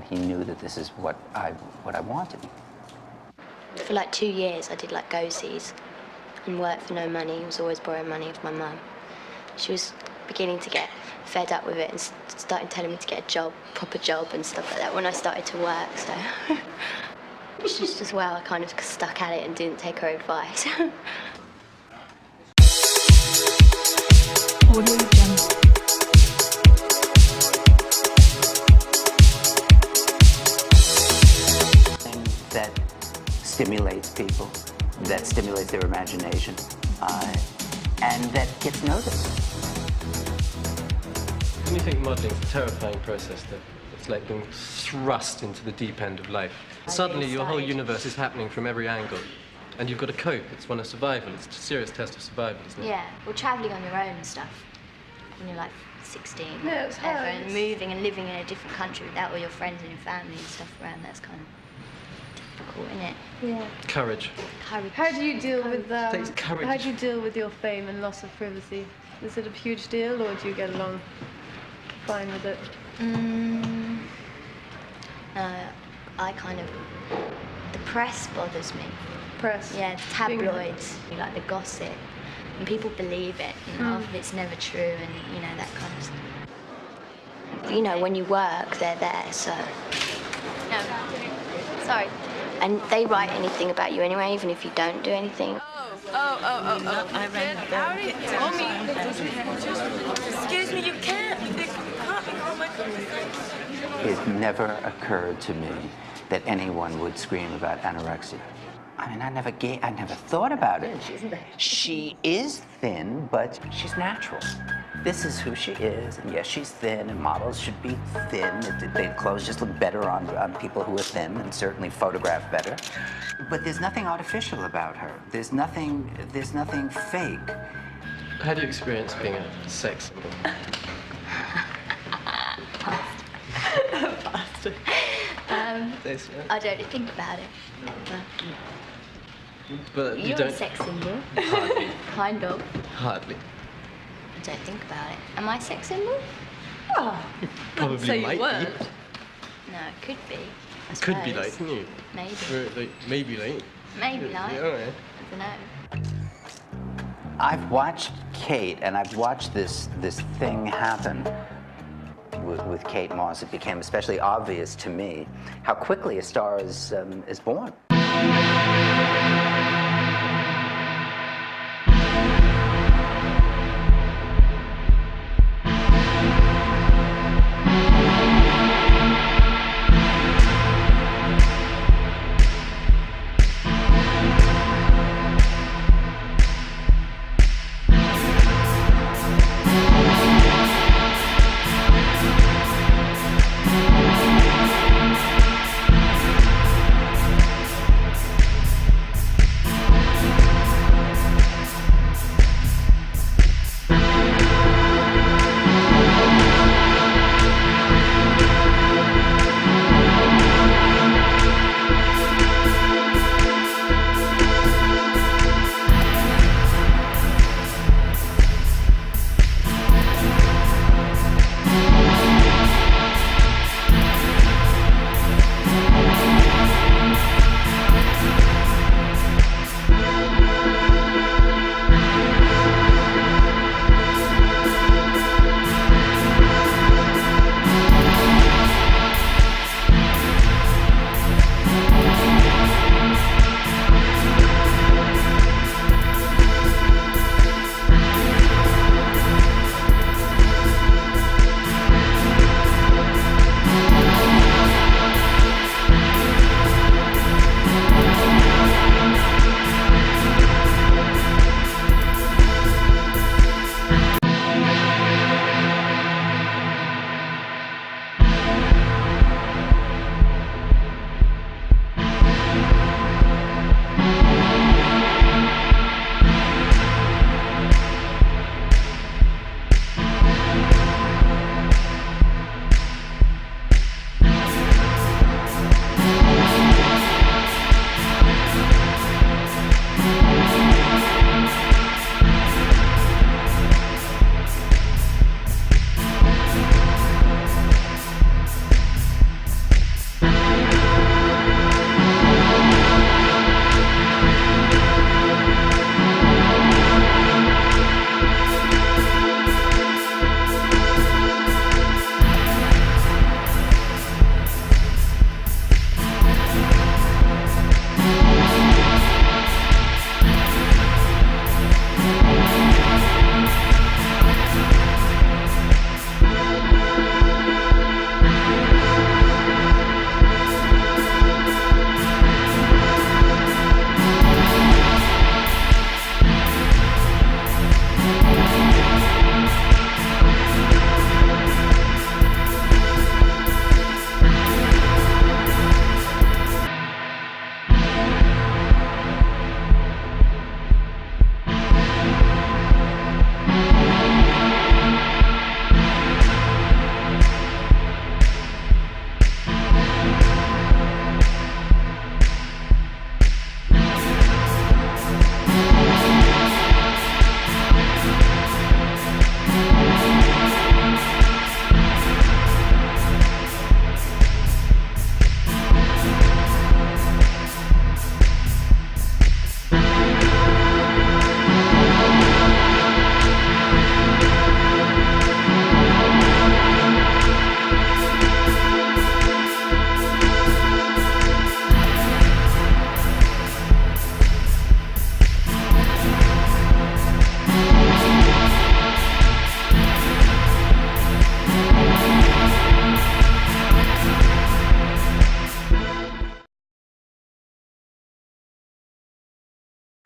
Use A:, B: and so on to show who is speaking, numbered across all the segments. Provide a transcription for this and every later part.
A: he knew that this is what I wanted.
B: For like 2 years, I did like go-sees and worked for no money. I was always borrowing money off my mum. She was beginning to get fed up with it and started telling me to get a job, proper job and stuff like that when I started to work, so. It's just as well I kind of stuck at it and didn't take her advice.
A: That stimulates people, that stimulates their imagination, and that gets noticed.
C: Don't you think modelling is a terrifying process, that it's like being thrust into the deep end of life? Suddenly your whole universe is happening from every angle, and you've got to cope. It's one of survival. It's a serious test of survival, isn't it?
B: Yeah, well, travelling on your own and stuff when you're like 16,
D: No, it's hard.
B: and moving and living in a different country without all your friends and your family and stuff around, that's kind of difficult, isn't it?
D: Yeah.
C: Courage.
B: Courage.
D: How do you deal with
C: Takes courage.
D: How do you deal with your fame and loss of privacy? Is it a huge deal, or do you get along fine with it?
B: I kind of, the press bothers me.
D: Press.
B: Yeah, the tabloids, like the gossip, and people believe it, and half of it's never true, and you know, that kind of stuff. You know, when you work, they're there, so. No, sorry. And they write anything about you anyway, even if you don't do anything.
E: I ran Excuse me, you can't. You can't be. Oh my goodness.
A: It never occurred to me that anyone would scream about anorexia. I mean, I never thought about it. She is thin, but she's natural. This is who she is, and yes, she's thin, and models should be thin. Their clothes just look better on people who are thin, and certainly photograph better. But there's nothing artificial about her. There's nothing fake.
C: How do you experience being a sex symbol?
B: I don't think about it.
C: But you
B: You're
C: don't.
B: a sex symbol.
C: Hardly.
B: Kind of.
C: Hardly.
B: I don't think about it. Am I a sex symbol?
C: Probably
D: say you
C: might
D: weren't.
C: be.
B: No, it could be. I
C: Could be
B: suppose.
C: like,
B: Maybe.
C: Maybe like.
B: Maybe like.
C: Yeah, all right.
B: I don't know.
A: I've watched Kate, and I've watched this thing happen with Kate Moss. It became especially obvious to me how quickly a star is born.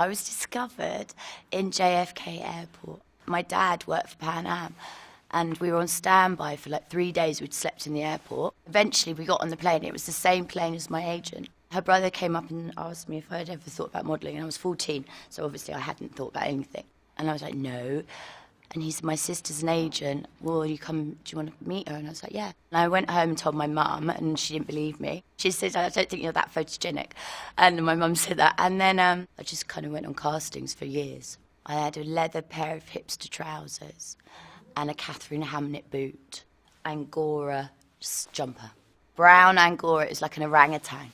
F: I was discovered in JFK Airport. My dad worked for Pan Am, and we were on standby for like 3 days. We'd slept in the airport. Eventually, we got on the plane. It was the same plane as my agent. Her brother came up and asked me if I'd ever thought about modelling, and I was 14, so obviously I hadn't thought about anything. And I was like, no. And he said, my sister's an agent. Will you come, do you want to meet her? And I was like, yeah. And I went home and told my mum, and she didn't believe me. She said, I don't think you're that photogenic. And my mum said that. And then I just kind of went on castings for years. I had a leather pair of hipster trousers and a Catherine Hamnet boot, Angora jumper. Brown Angora, it was like an orangutan.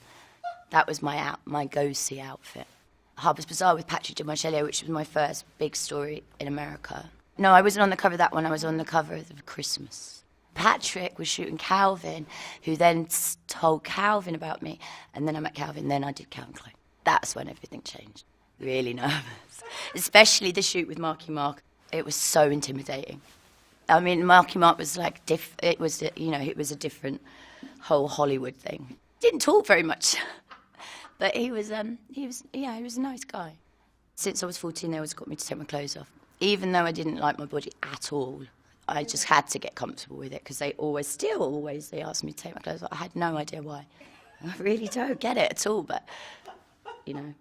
F: That was my go-see outfit. Harper's Bazaar with Patrick de Marcello, which was my first big story in America. No, I wasn't on the cover of that one. I was on the cover of Christmas. Patrick was shooting Calvin, who then told Calvin about me. And then I met Calvin, then I did Calvin Klein. That's when everything changed. Really nervous. Especially the shoot with Marky Mark. It was so intimidating. I mean, Marky Mark was like, it was a different whole Hollywood thing. Didn't talk very much. But he was a nice guy. Since I was 14, they always got me to take my clothes off. Even though I didn't like my body at all, I just had to get comfortable with it because they still always asked me to take my clothes off. I had no idea why. I really don't get it at all, but, you know.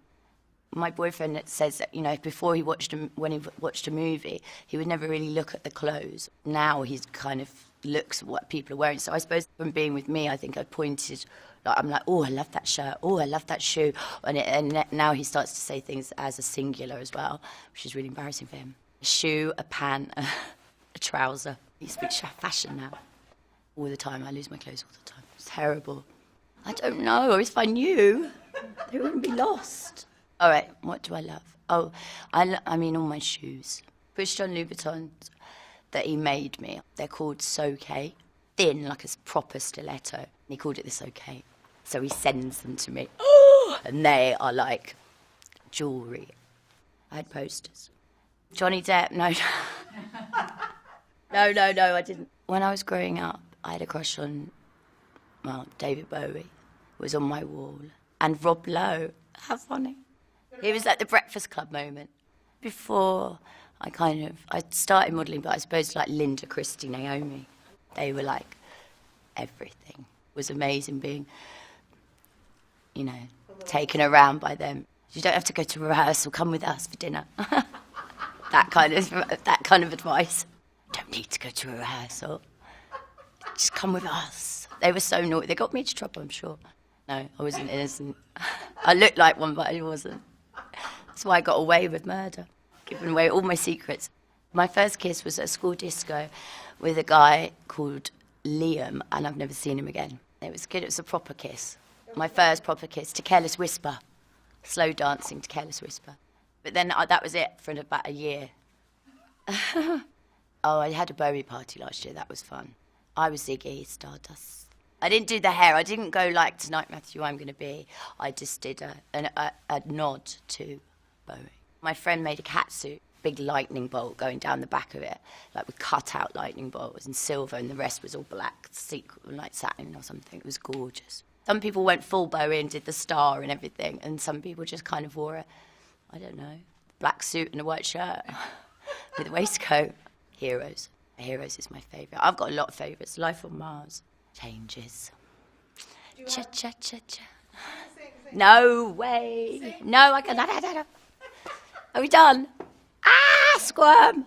F: My boyfriend says that, you know, before when he watched a movie, he would never really look at the clothes. Now he kind of looks at what people are wearing. So I suppose from being with me, I think I pointed, like, I'm like, oh, I love that shirt, oh, I love that shoe. And now he starts to say things as a singular as well, which is really embarrassing for him. A shoe, a pant, a trouser. He speaks fashion now. All the time, I lose my clothes all the time. It's terrible. I don't know, if I knew, they wouldn't be lost. All right, what do I love? Oh, I mean all my shoes. Pushed on Louboutins that he made me. They're called Soke. Thin, like a proper stiletto. He called it the Soke. So he sends them to me. And they are like jewellery. I had posters. Johnny Depp, no. No, I didn't. When I was growing up, I had a crush on, well, David Bowie was on my wall. And Rob Lowe, how funny. It was like the Breakfast Club moment. Before I started modelling, but I suppose like Linda, Christie, Naomi, they were like everything. It was amazing being, you know, taken around by them. You don't have to go to rehearsal, come with us for dinner. that kind of advice. Don't need to go to a rehearsal. Just come with us. They were so naughty. They got me into trouble, I'm sure. No, I wasn't innocent. I looked like one, but I wasn't. That's why I got away with murder, giving away all my secrets. My first kiss was at a school disco with a guy called Liam, and I've never seen him again. It was good. It was a proper kiss. My first proper kiss to Careless Whisper. Slow dancing to Careless Whisper. But then that was it for about a year. Oh, I had a Bowie party last year. That was fun. I was Ziggy Stardust. I didn't do the hair. I didn't go like, tonight, Matthew, I'm going to be. I just did a nod to Bowie. My friend made a catsuit, big lightning bolt going down the back of it, like with cut-out lightning bolts and silver, and the rest was all black, like satin or something. It was gorgeous. Some people went full Bowie and did the star and everything, and some people just kind of wore I don't know, black suit and a white shirt with a waistcoat. Heroes. Heroes is my favourite. I've got a lot of favourites. Life on Mars. Changes. Cha-cha-cha-cha. No way. No, I can't. Are we done? Ah, squirm.